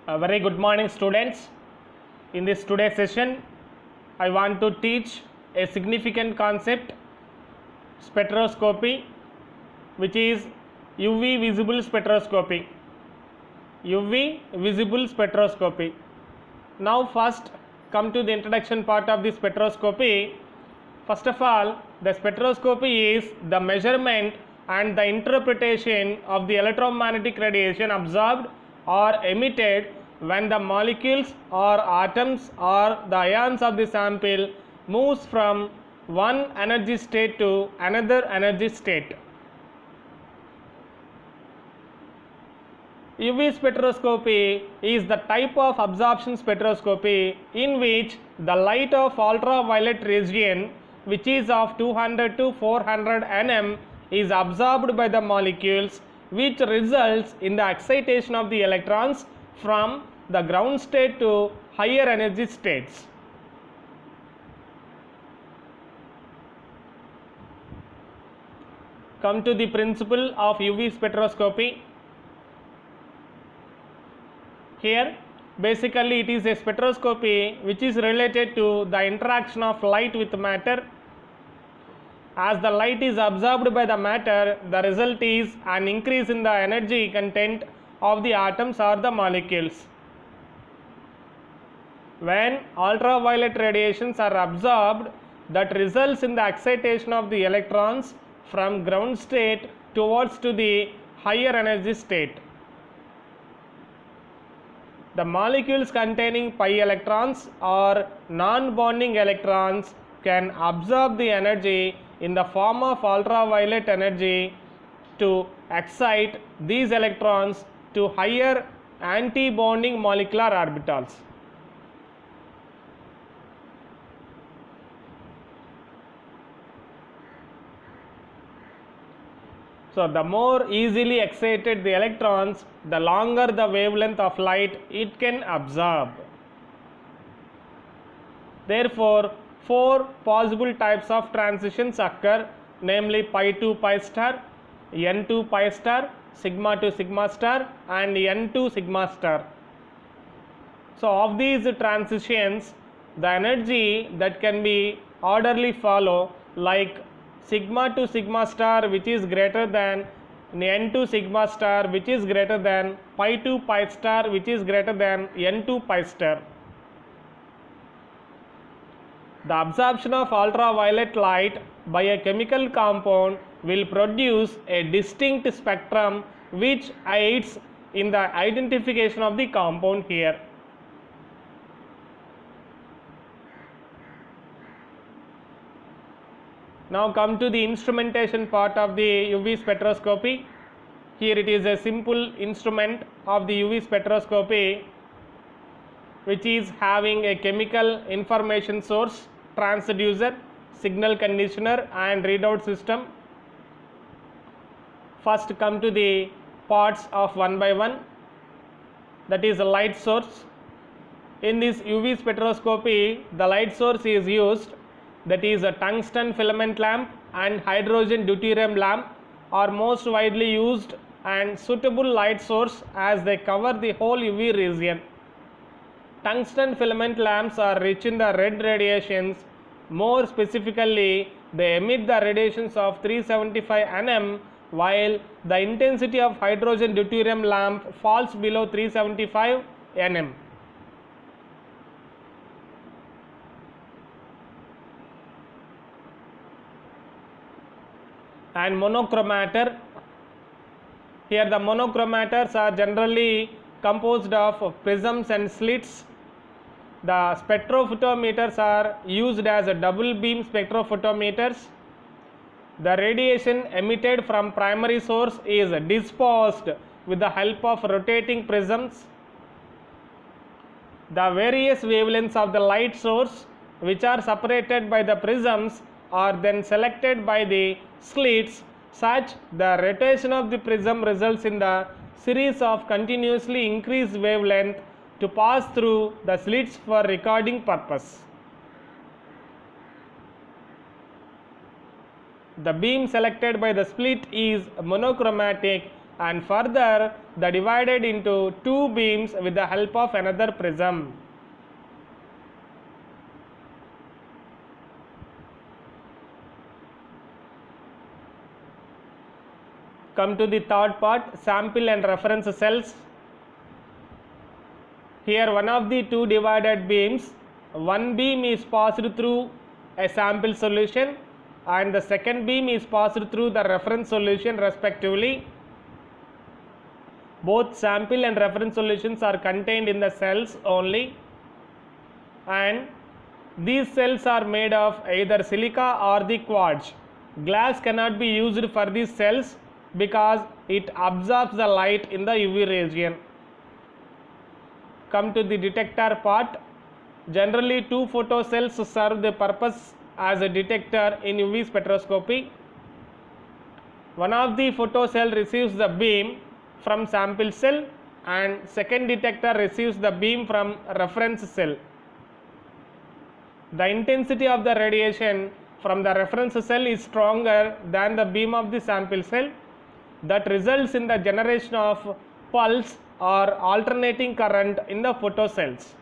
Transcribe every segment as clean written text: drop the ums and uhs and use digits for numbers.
A very good morning, students. In this today's session, I want to teach a significant concept, spectroscopy, which is UV visible spectroscopy. UV visible spectroscopy. Now, first come to the introduction part of the spectroscopy. First of all, the spectroscopy is the measurement and the interpretation of the electromagnetic radiation absorbed or emitted when the molecules or atoms or the ions of the sample moves from one energy state to another energy state. UV spectroscopy is the type of absorption spectroscopy in which the light of ultraviolet region, which is of 200 to 400 nm, is absorbed by the molecules, which results in the excitation of the electrons from the ground state to higher energy states. Come to the principle of UV spectroscopy. Here basically it is a spectroscopy which is related to the interaction of light with matter. As the light is absorbed by the matter, the result is an increase in the energy content of the atoms or the molecules. When ultraviolet radiations are absorbed, that results in the excitation of the electrons from ground state towards to the higher energy state. The molecules containing pi electrons or non-bonding electrons can absorb the energy in the form of ultraviolet energy to excite these electrons to higher anti-bonding molecular orbitals. So, the more easily excited the electrons, the longer the wavelength of light it can absorb. Therefore, four possible types of transitions occur, namely pi to pi star, n to pi star, sigma to sigma star, and n to sigma star. So, of these transitions, the energy that can be orderly follow, like sigma to sigma star, which is greater than n to sigma star, which is greater than pi to pi star, which is greater than n to pi star. The absorption of ultraviolet light by a chemical compound will produce a distinct spectrum which aids in the identification of the compound here. Now come to the instrumentation part of the UV spectroscopy. Here it is a simple instrument of the UV spectroscopy which is having a chemical information source, transducer, signal conditioner and readout system. First come to the parts of one by one, that is a light source. In this UV spectroscopy, the light source is used, that is a tungsten filament lamp and hydrogen deuterium lamp are most widely used and suitable light source as they cover the whole UV region. Tungsten filament lamps are rich in the red radiations. More specifically, they emit the radiations of 375 nm, while the intensity of hydrogen deuterium lamp falls below 375 nm. And monochromator. Here the monochromators are generally composed of prisms and slits. The spectrophotometers are used as a double beam spectrophotometers. The radiation emitted from primary source is dispersed with the help of rotating prisms. The various wavelengths of the light source, which are separated by the prisms, are then selected by the slits such the rotation of the prism results in the series of continuously increased wavelength to pass through the slits for recording purpose. The beam selected by the slit is monochromatic and further the divided into two beams with the help of another prism. Come to the third part, sample and reference cells. Here one of the two divided beams, one beam is passed through a sample solution and the second beam is passed through the reference solution respectively. Both sample and reference solutions are contained in the cells only, and these cells are made of either silica or the quartz. Glass cannot be used for these cells because it absorbs the light in the UV region. Come to the detector part. Generally, two photocells serve the purpose as a detector in UV spectroscopy. One of the photocell receives the beam from sample cell and second detector receives the beam from reference cell. The intensity of the radiation from the reference cell is stronger than the beam of the sample cell. That results in the generation of pulse or alternating current in the photocells.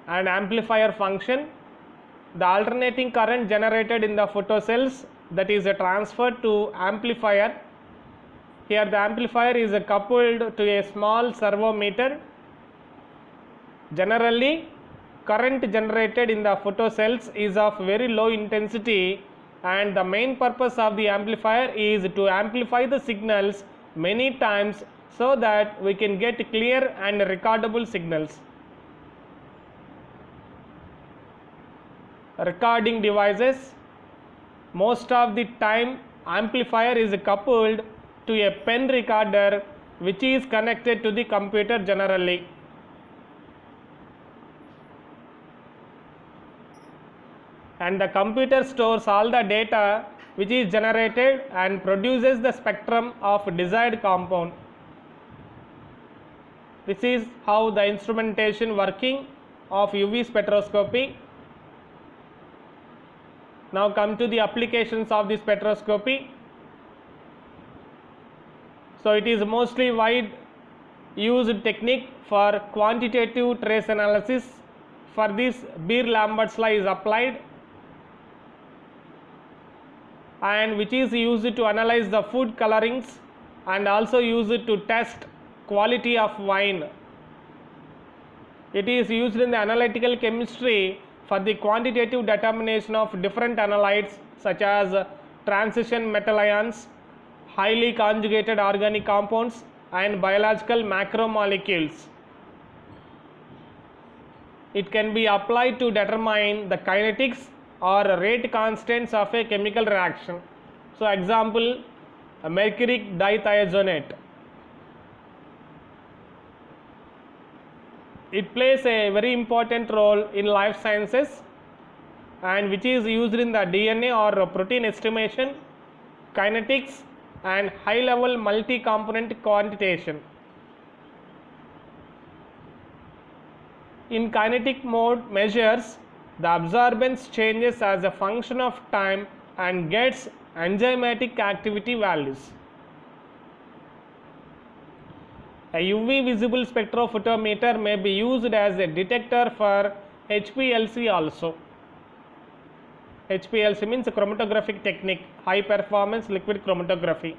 And amplifier function, the alternating current generated in the photocells, that is transferred to amplifier. Here the amplifier is coupled to a small servometer. Generally, current generated in the photocells is of very low intensity, and the main purpose of the amplifier is to amplify the signals many times so that we can get clear and recordable signals. Recording devices, most of the time amplifier is coupled to a pen recorder which is connected to the computer generally. And the computer stores all the data which is generated and produces the spectrum of desired compound. This is how the instrumentation working of UV spectroscopy. Now come to the applications of the spectroscopy. So it is mostly wide used technique for quantitative trace analysis. For this, Beer-Lambert's law is applied, and which is used to analyze the food colorings and also used to test quality of wine. It is used in the analytical chemistry for the quantitative determination of different analytes such as transition metal ions, highly conjugated organic compounds, and biological macromolecules. It can be applied to determine the kinetics or rate constants of a chemical reaction. So example, mercuric dithiazonate. It plays a very important role in life sciences, and which is used in the DNA or protein estimation, kinetics, and high level multi-component quantitation. In kinetic mode measures, the absorbance changes as a function of time and gets enzymatic activity values. A UV visible spectrophotometer may be used as a detector for HPLC also. HPLC means chromatographic technique, high performance liquid chromatography.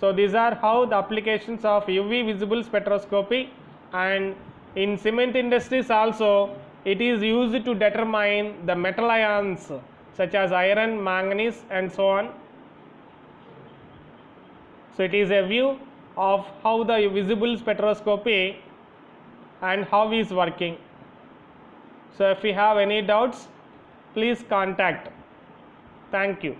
So these are how the applications of UV visible spectroscopy, and in cement industries also it is used to determine the metal ions such as iron, manganese, and so on. So it is a view of how the visible spectroscopy and how is working. So if you have any doubts, please contact. Thank you.